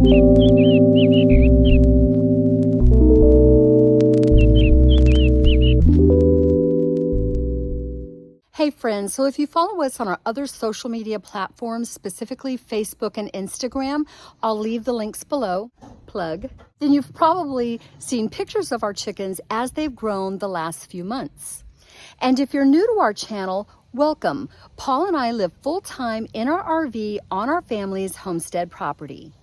Hey friends, so if you follow us on our other social media platforms, specifically Facebook and Instagram, I'll leave the links below, plug. Then you've probably seen pictures of our chickens as they've grown the last few months. And if you're new to our channel, welcome. Paul and I live full-time in our RV on our family's homestead property.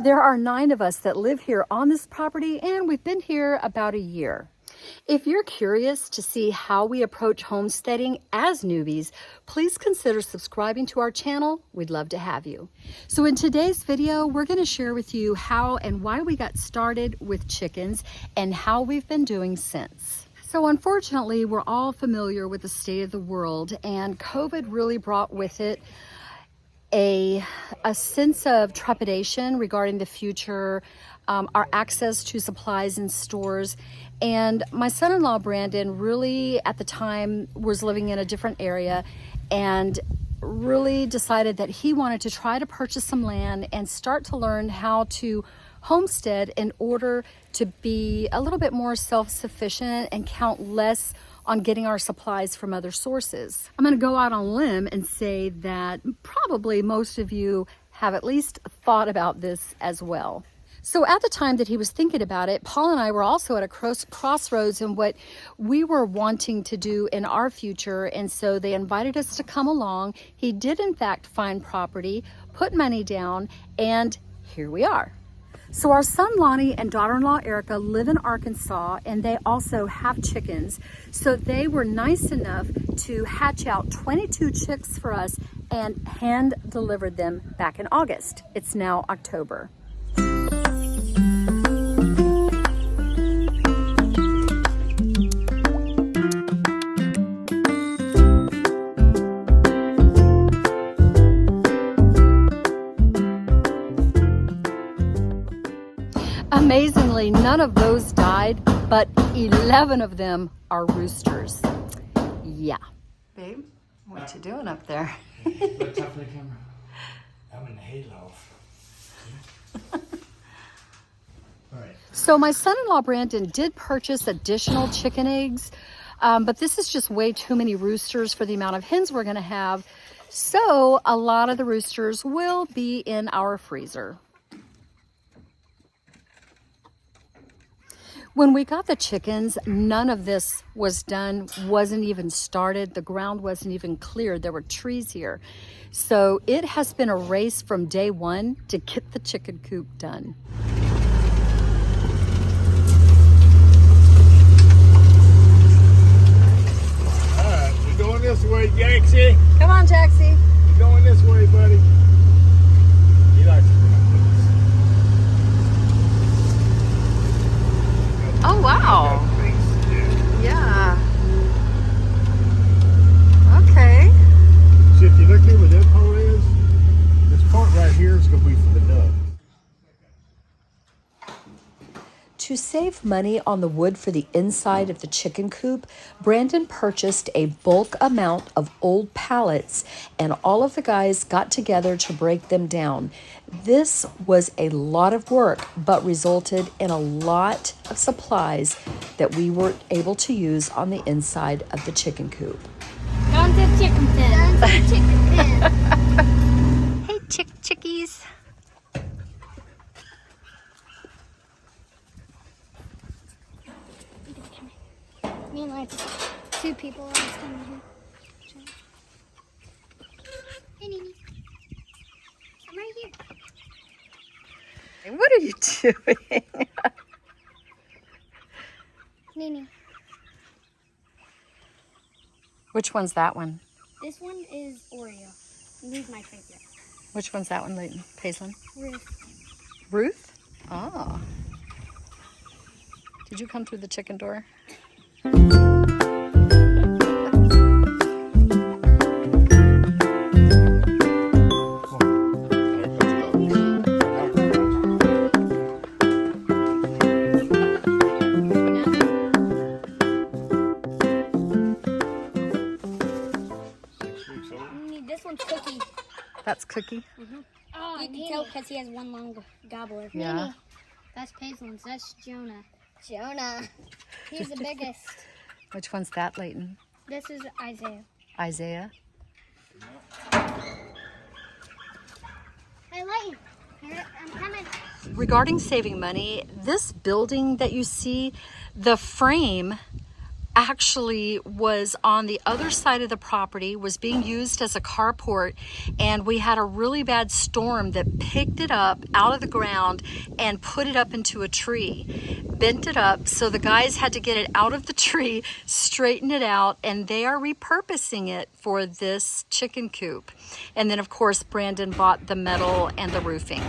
There are 9 of us that live here on this property, and we've been here about a year. If you're curious to see how we approach homesteading as newbies, please consider subscribing to our channel. We'd love to have you. So in today's video, we're going to share with you how and why we got started with chickens and how we've been doing since. So unfortunately, we're all familiar with the state of the world, and COVID really brought with it a sense of trepidation regarding the future, our access to supplies in stores. And my son-in-law, Brandon, really at the time was living in a different area and really decided that he wanted to try to purchase some land and start to learn how to homestead in order to be a little bit more self-sufficient and count less on getting our supplies from other sources. I'm going to go out on a limb and say that probably most of you have at least thought about this as well. So at the time that he was thinking about it, Paul and I were also at a crossroads in what we were wanting to do in our future, and so they invited us to come along. He did in fact find property, put money down, and here we are. So our son Lonnie and daughter-in-law Erica live in Arkansas, and they also have chickens. So they were nice enough to hatch out 22 chicks for us and hand delivered them back in August. It's now October. Amazingly, none of those died, but 11 of them are roosters. Yeah. Babe, what you doing up there? Look up for the camera. I'm in the hayloft. All right. So my son-in-law Brandon did purchase additional chicken eggs, but this is just way too many roosters for the amount of hens we're going to have. So a lot of the roosters will be in our freezer. When we got the chickens, none of this was done, wasn't even started. The ground wasn't even cleared. There were trees here. So it has been a race from day one to get the chicken coop done. All right, we're going this way, Jaxie. Come on, Jaxie. We're going this way, buddy. He likes it. Oh, wow. Yeah. Okay. See, if you look here where that pole is, this part right here is going to be for the ducks. To save money on the wood for the inside of the chicken coop, Brandon purchased a bulk amount of old pallets, and all of the guys got together to break them down. This was a lot of work, but resulted in a lot of supplies that we were able to use on the inside of the chicken coop. Going to the chicken pen. Going to the chicken pen. Hey, chickies. Me and like 2 people are standing here. Hey, Nene. I'm right here. What are you doing? Nene. Which one's that one? This one is Oreo. He's my favorite. Which one's that one, Leighton? Paisley? Ruth. Ruth? Oh. Did you come through the chicken door? Cookie? Oh, you can tell because he has one long gobbler. Yeah. Mimi. That's Paisley's. That's Jonah. Jonah. He's the biggest. Which one's that, Layton? This is Isaiah. Isaiah? Hey, Layton. Here, I'm coming. Regarding saving money, this building that you see, the frame actually was on the other side of the property, was being used as a carport, and we had a really bad storm that picked it up out of the ground and put it up into a tree, bent it up, so the guys had to get it out of the tree, straighten it out, and they are repurposing it for this chicken coop. And then of course Brandon bought the metal and the roofing.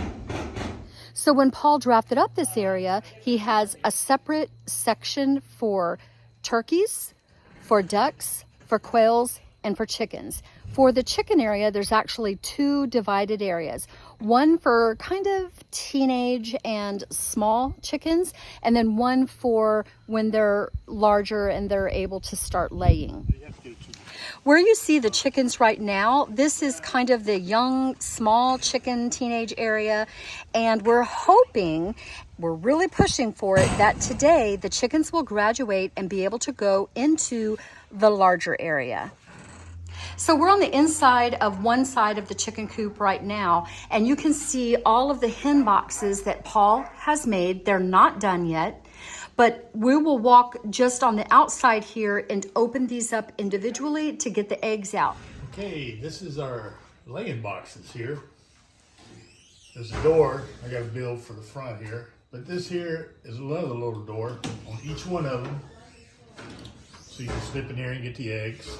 So when Paul drafted up this area, he has a separate section for turkeys, for ducks, for quails, and for chickens. For the chicken area, there's actually two divided areas. One for kind of teenage and small chickens, and then one for when they're larger and they're able to start laying. Where you see the chickens right now, this is kind of the young, small chicken teenage area, and we're hoping, we're really pushing for it, that today the chickens will graduate and be able to go into the larger area. So we're on the inside of one side of the chicken coop right now, and you can see all of the hen boxes that Paul has made. They're not done yet, but we will walk just on the outside here and open these up individually to get the eggs out. Okay, this is our laying boxes here. There's a door I got to build for the front here, but this here is another little door on each one of them, so you can slip in here and get the eggs.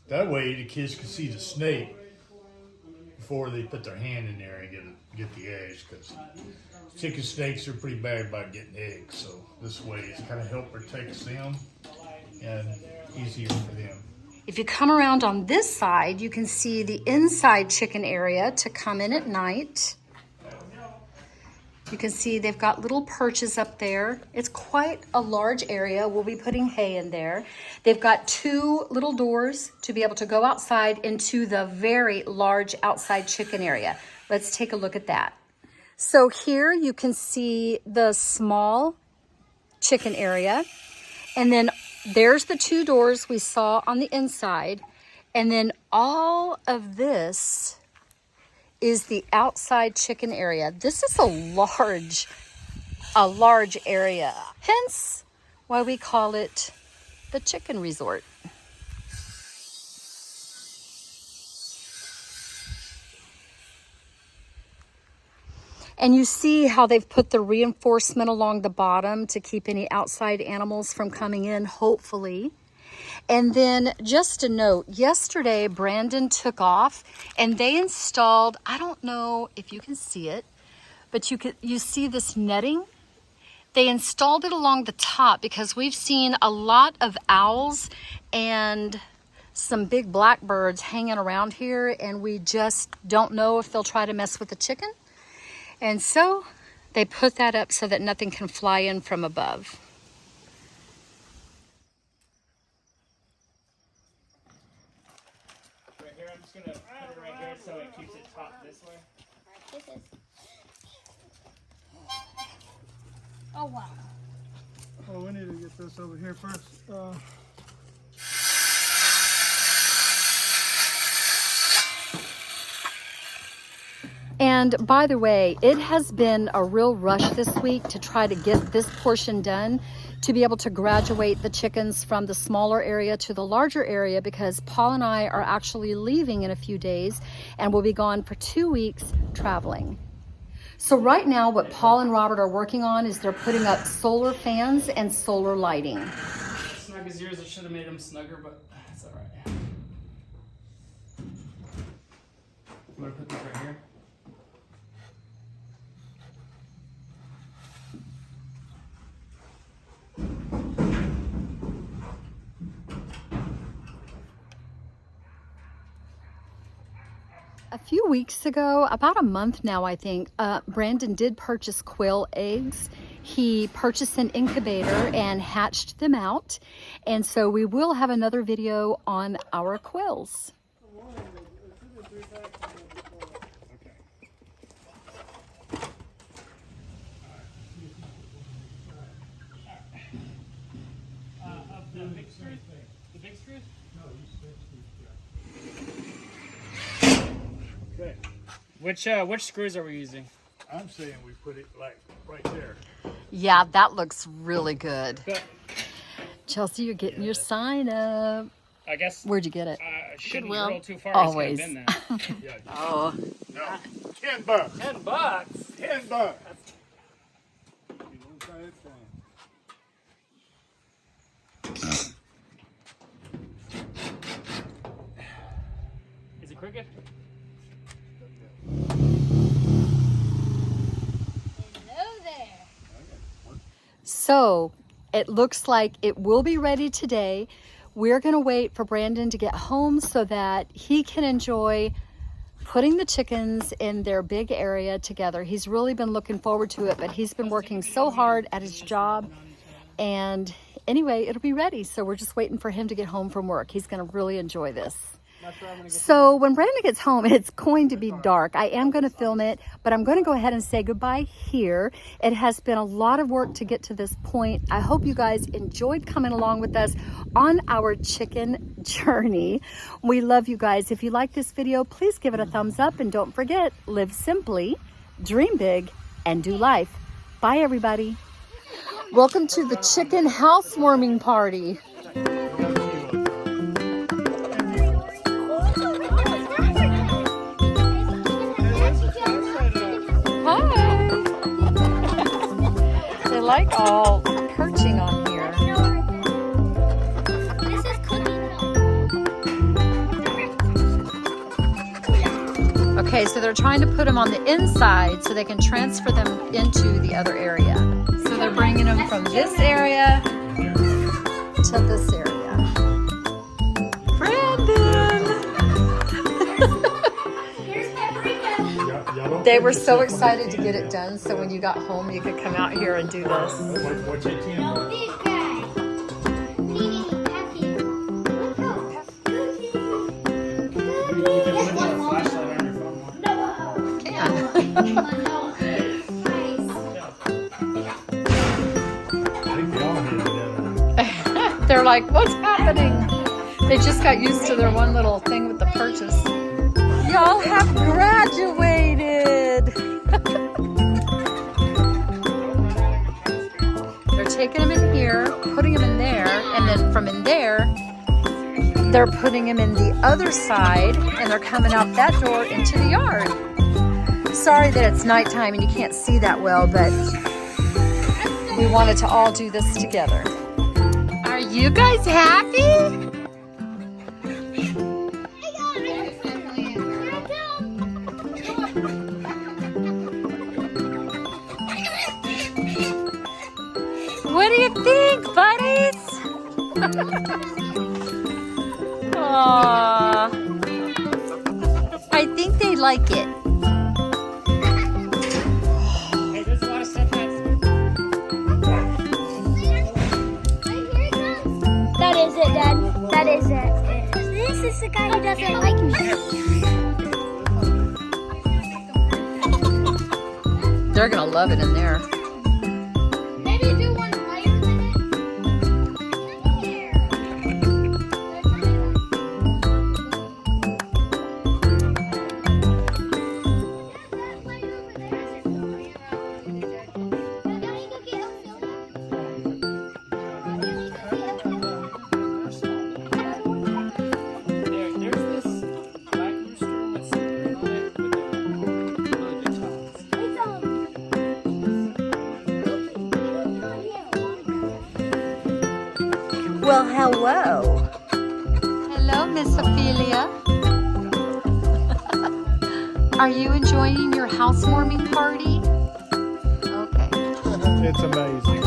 That way the kids can see the snake before they put their hand in there and get the eggs, because chicken snakes are pretty bad about getting eggs. So this way it's kind of help protects them and easier for them. If you come around on this side, you can see the inside chicken area to come in at night. You can see they've got little perches up there. It's quite a large area. We'll be putting hay in there. They've got two little doors to be able to go outside into the very large outside chicken area. Let's take a look at that. So here you can see the small chicken area, and then there's the two doors we saw on the inside, and then all of this is the outside chicken area. This is a large area, hence why we call it the chicken resort. And you see how they've put the reinforcement along the bottom to keep any outside animals from coming in, hopefully. And then just a note, yesterday Brandon took off and they installed, I don't know if you can see it, but you see this netting? They installed it along the top because we've seen a lot of owls and some big blackbirds hanging around here, and we just don't know if they'll try to mess with the chicken. And so they put that up so that nothing can fly in from above. Right here, I'm just gonna put it right here so it keeps it top this way. This is. Oh, wow. Oh, we need to get this over here first. And by the way, it has been a real rush this week to try to get this portion done to be able to graduate the chickens from the smaller area to the larger area, because Paul and I are actually leaving in a few days and we'll be gone for 2 weeks traveling. So right now what Paul and Robert are working on is they're putting up solar fans and solar lighting. Snug as yours, I should have made them snugger, but it's all right. I'm gonna put this right here. A few weeks ago, about a month now, I think, Brandon did purchase quail eggs. He purchased an incubator and hatched them out. And so we will have another video on our quails. screws? Okay. Which screws are we using? I'm saying we put it like right there. Yeah, that looks really good. But Chelsea, you're getting your sign up. I guess Where'd you get it? shouldn't Goodwill. roll too far. Always. It's gonna bend that. Yeah. Oh. No. $10. $10. $10. Is it crooked? Hello there. So it looks like it will be ready today. We're going to wait for Brandon to get home so that he can enjoy putting the chickens in their big area together. He's really been looking forward to it, but he's been working so hard at his job. And anyway, it'll be ready. So we're just waiting for him to get home from work. He's going to really enjoy this. So when Brandon gets home, it's going to be dark. I am going to film it, but I'm going to go ahead and say goodbye here. It has been a lot of work to get to this point. I hope you guys enjoyed coming along with us on our chicken journey. We love you guys. If you like this video, please give it a thumbs up, and don't forget, live simply, dream big, and do life. Bye, everybody. Welcome to the chicken housewarming party. They like all perching on here. This is cooking. Okay, so they're trying to put them on the inside so they can transfer them into the other area. So they're bringing them from this area to this area. Brandon! Here's paprika. They were so excited to get it done, so when you got home, you could come out here and do this. What's that, Tim? No, these guys. Nene, Pappy. Look how cookie. Flashlight on your phone. No. Can. No. Nice. I think they all had it. They're like, what's happening? They just got used to their one little thing with the purchase. Y'all have graduated. They're taking them in here, putting them in there, and then from in there, they're putting them in the other side, and they're coming out that door into the yard. Sorry that it's nighttime and you can't see that well, but we wanted to all do this together. Are you guys happy? What do you think, buddies? Aww. I think they like it. Hey, there's a lot of stuff that's... That is it, Dad. That is it. This is the guy who doesn't like me. They're gonna love it in there. Maybe do one higher than it. There's this black rooster with some green on it with a really big tongue. Well, hello. Hello, Miss Ophelia. Are you enjoying your housewarming party? Okay. It's amazing.